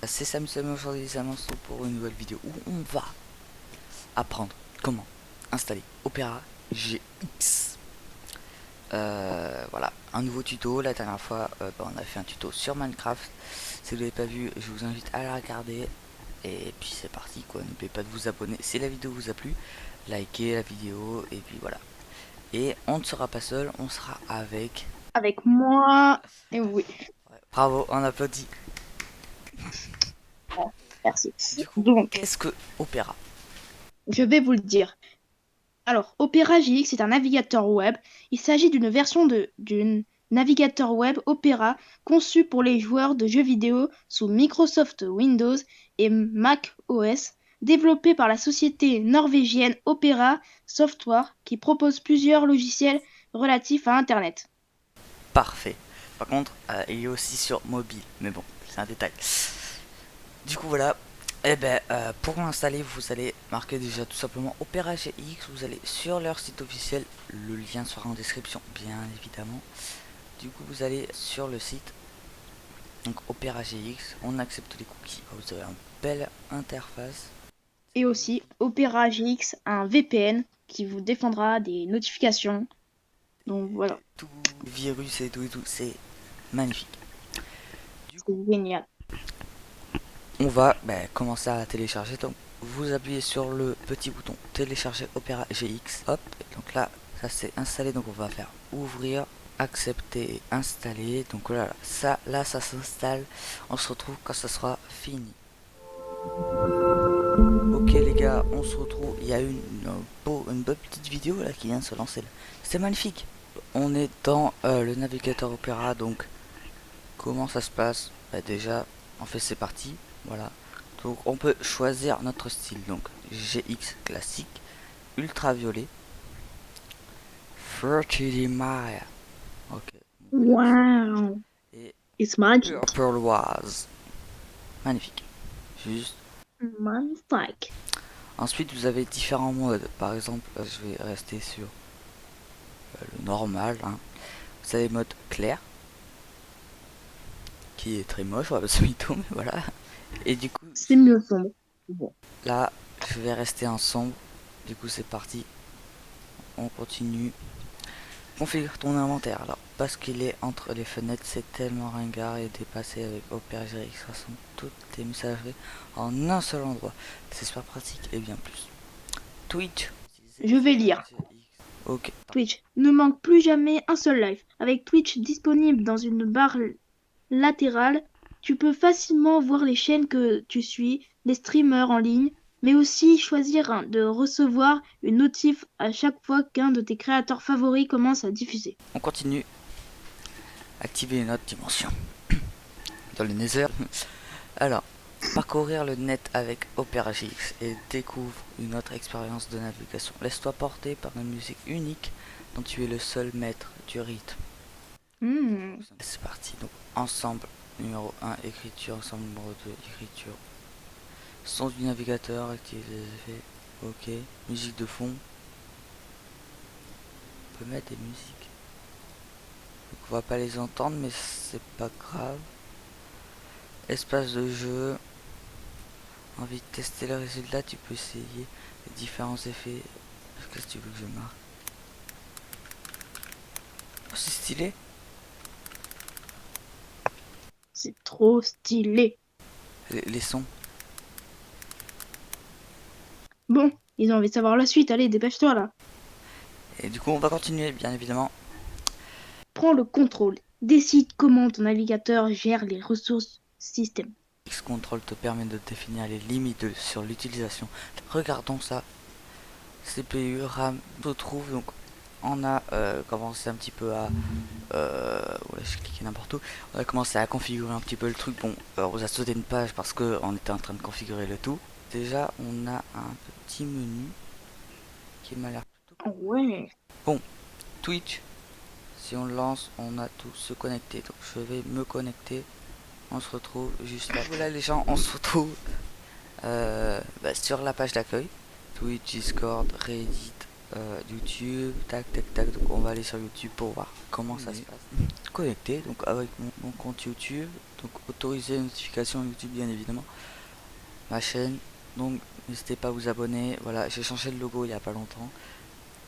C'est Samsung, aujourd'hui les amis, on se retrouve pour une nouvelle vidéo où on va apprendre comment installer Opera GX. Voilà, un nouveau tuto. La dernière fois on a fait un tuto sur Minecraft. Si vous l'avez pas vu, je vous invite à la regarder. Et puis c'est parti quoi, n'oubliez pas de vous abonner si la vidéo vous a plu, likez la vidéo et puis voilà. Et on ne sera pas seul, on sera avec... Avec moi. Et oui, Ouais, bravo, on applaudit. bon, merci. Du coup, Donc, qu'est-ce que Opera? je vais vous le dire. Alors, Opera GX est un navigateur web. Il s'agit d'une version d'une navigateur web Opera conçu pour les joueurs de jeux vidéo sous Microsoft Windows et Mac OS, développé par la société norvégienne Opera Software qui propose plusieurs logiciels relatifs à Internet. Parfait. Par contre, il est aussi sur mobile, mais bon, c'est un détail. Du coup, voilà. Pour l'installer, vous allez marquer déjà tout simplement Opera GX. Vous allez sur leur site officiel. Le lien sera en description, bien évidemment. Du coup, vous allez sur le site. Donc, Opera GX. On accepte les cookies. Vous avez une belle interface. Et aussi, Opera GX a un VPN qui vous défendra des notifications. Donc voilà, Tout virus et tout. C'est magnifique. Du c'est coup, génial. on va commencer à télécharger. Donc, vous appuyez sur le petit bouton télécharger Opera GX. Hop, donc là, ça c'est installé. Donc, on va faire ouvrir, accepter et installer. Donc voilà, ça là, ça s'installe. On se retrouve quand ça sera fini. Ok, les gars, on se retrouve. Il y a une bonne petite vidéo là qui vient de se lancer là. C'est magnifique. On est dans le navigateur Opera. Donc, comment ça se passe? Déjà, en fait, c'est parti. Voilà. Donc on peut choisir notre style, donc GX classique, ultraviolet, Fruity Maya, ok, classique, Wow, et it's magic. purpleoise, magnifique, juste. Magnifique. Ensuite vous avez différents modes, par exemple je vais rester sur le normal, hein. Vous avez le mode clair, qui est très moche, on va pas se mytho, mais voilà. Et du coup, C'est mieux sombre. Bon. là, je vais rester en sombre, du coup c'est parti, on continue. Configure ton inventaire. Alors, parce qu'il est entre les fenêtres, c'est tellement ringard et dépassé avec Opera GX rassemble toutes tes messageries en un seul endroit. C'est super pratique et bien plus. Twitch. Je vais lire. Ok. Twitch. Ne manque plus jamais un seul live. Avec Twitch disponible dans une barre latérale, tu peux facilement voir les chaînes que tu suis, les streamers en ligne, mais aussi choisir de recevoir une notif à chaque fois qu'un de tes créateurs favoris commence à diffuser. On continue. Activer une autre dimension. Dans le Nether. Alors, parcourir le net avec Opera GX et découvre une autre expérience de navigation. Laisse-toi porter par une musique unique dont tu es le seul maître du rythme. Hmm. C'est parti, donc ensemble numéro 1, écriture, ensemble numéro 2, écriture. Son du navigateur, activer les effets, ok. Musique de fond, on peut mettre des musiques. Donc on va pas les entendre mais c'est pas grave. Espace de jeu, envie de tester le résultat, tu peux essayer les différents effets. Qu'est-ce que tu veux que je marque? Oh, c'est stylé. C'est trop stylé. Les sons. Bon, ils ont envie de savoir la suite. Allez, dépêche-toi là. Et du coup on va continuer bien évidemment. Prends le contrôle. Décide comment ton navigateur gère les ressources système. X-Control te permet de définir les limites sur l'utilisation. Regardons ça. CPU, RAM, on trouve donc on a commencé un petit peu à ouais, j'ai cliqué n'importe où. On a commencé à configurer un petit peu le truc. Bon, on vous a sauté une page parce que on était en train de configurer le tout. Déjà, on a un petit menu qui m'a l'air plutôt Oh cool. ouais. Bon, Twitch. Si on le lance, on a tout se connecter. Donc, je vais me connecter. On se retrouve juste là. Voilà les gens, on se retrouve sur la page d'accueil. Twitch, Discord, Reddit, YouTube, tac tac tac. Donc on va aller sur YouTube pour voir comment ça se passe. Connecté donc avec mon compte YouTube, donc autoriser les notifications YouTube bien évidemment, ma chaîne. Donc n'hésitez pas à vous abonner. Voilà, j'ai changé le logo il y a pas longtemps.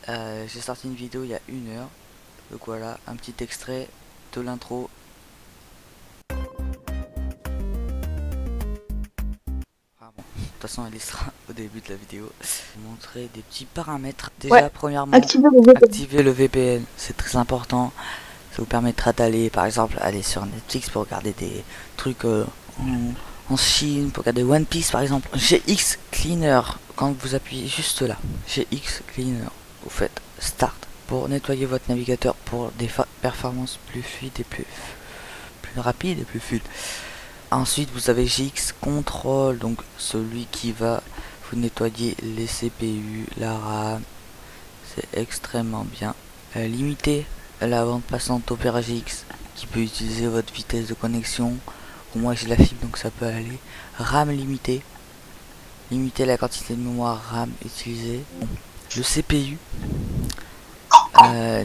J'ai sorti une vidéo il y a 1 heure. Donc voilà, un petit extrait de l'intro. Ah bon, de toute façon elle sera au début de la vidéo. Montrer des petits paramètres. Déjà Ouais, premièrement, activez le VPN. activer le VPN, c'est très important. Ça vous permettra d'aller par exemple aller sur Netflix pour regarder des trucs en Chine, pour regarder One Piece par exemple. GX Cleaner, quand vous appuyez juste là, GX Cleaner, vous faites Start pour nettoyer votre navigateur pour des performances plus fluides et plus rapides et plus fluides. Ensuite vous avez GX Control, donc celui qui va vous nettoyer les CPU, la RAM, c'est extrêmement bien. Limiter la bande passante Opera GX qui peut utiliser votre vitesse de connexion. Pour moi j'ai la fibre donc ça peut aller. RAM limité, limiter la quantité de mémoire RAM utilisée. Bon. Le CPU,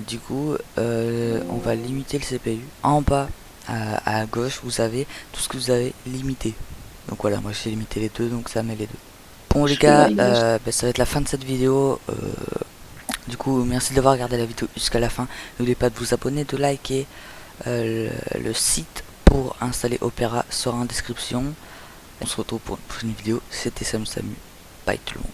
du coup on va limiter le CPU. En bas à gauche vous avez tout ce que vous avez limité. Donc voilà, moi j'ai limité les deux, donc ça met les deux. Bon les gars, ça va être la fin de cette vidéo. Du coup, merci d'avoir regardé la vidéo jusqu'à la fin. N'oubliez pas de vous abonner, de liker. Le site pour installer Opera sera en description. On se retrouve pour une prochaine vidéo. C'était Samu. Bye tout le monde.